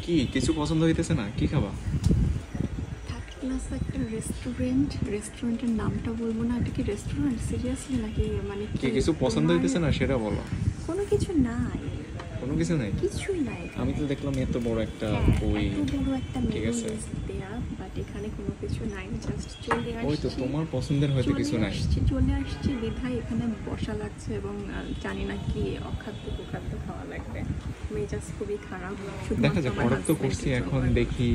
কি কিছু পছন্দ হইতেছে না? কি খাবা? থার্ড ক্লাস একটা রেস্টুরেন্টের নামটা বলবো না, এটা কি রেস্টুরেন্ট সিরিয়াসলি নাকি? মানে কি কিছু পছন্দ হইতেছে না সেটা বলো। কোনো কিছু নাই, কোনো কিছু নাই? কিছুই নাই। আমি তো দেখলাম এত বড় একটা বই। এত বড় একটা ঠিক মেনু আছে, লিস্ট দেয়া, বাট এখানে কোনো কিছু নাই। জাস্ট চলে ওই তো আসছি, তোমার পছন্দের হয়তো কিছু নাই। চলে আসছি বিধায় এখানে বসা লাগছে এবং জানি না কি অখাদ্য কুখাদ্য খাওয়া লাগবে। মেজাজ খুবই খারাপ। দেখা যাক, অর্ডার তো করছি, এখন দেখি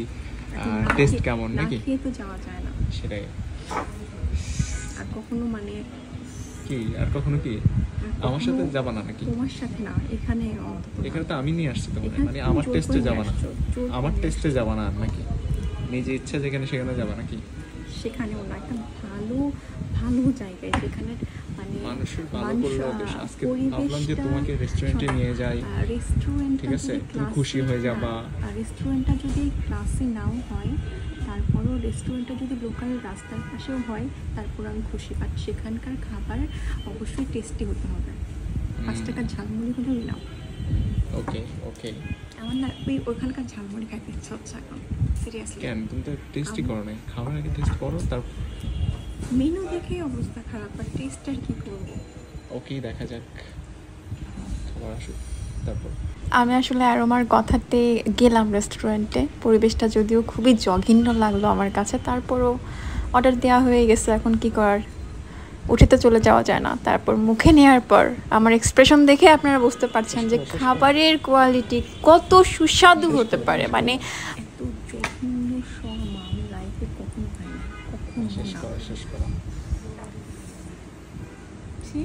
টেস্ট কেমন নাকি। খেয়ে তো যাওয়া যায় না। সেটাই। আর কখনো মানে কি আর কখনো কি আমার সাথে যাবা না নাকি? তোমার সাথে না, এখানে এখানে তো আমি নিয়ে আসছি তোমাকে, এখানে মানে তুমি আমার জোর টেস্টে করে যাবা না? নিয়ে আসছো, জোর করে আমার নিয়ে টেস্টে যাবা না নাকি? নিজে ইচ্ছা যেখানে সেখানে যাবা নাকি? সেখানেও না, একটা ভালো ভালো জায়গায় যেখানে মানে মানুষের ভালো করলে বেশ। আজকে ভাবলাম যে তোমাকে রেস্টুরেন্টে নিয়ে যাই, ঠিক আছে, তুমি খুশি হয়ে যাবা। রেস্টুরেন্টটা যদি ক্লাসি নাও হয়, তারপরও রেস্টুরেন্টটা যদি লোকাল রাস্তার পাশেও হয়, তারপর আমি খুশি। বাট সেখানকার খাবার অবশ্যই টেস্টি হতে হবে। 5 টাকার ঝালমুড়ি হলেও নাও। ওকে ওকে। আমার না ওইখানকার ঝালমুড়ি খাইতে ইচ্ছা হচ্ছে এখন, সিরিয়াসলি। কেন? তুমি তো টেস্টই করো নাই, খাবার আগে টেস্ট করো, তারপর মেনু দেখেই অবস্থা খারাপ, আর টেস্ট আর কি করবো। ওকে, দেখা যাক, খাবার আসুক তারপর। আমি আসলে অ্যারোমার কথাতে গেলাম রেস্টুরেন্টে। পরিবেশটা যদিও খুবই জঘন্য লাগলো আমার কাছে, তারপরও অর্ডার দেওয়া হয়ে গেছে, এখন কি করার, উঠে তো চলে যাওয়া যায় না। তারপর মুখে নেওয়ার পর আমার এক্সপ্রেশন দেখে আপনারা বুঝতে পারছেন যে খাবারের কোয়ালিটি কত সুস্বাদু হতে পারে। মানে এত জঘন্য শর্মা আমি লাইফে কখনো খাই না, কখনো শেষ না। করো শেষ করো। ছি।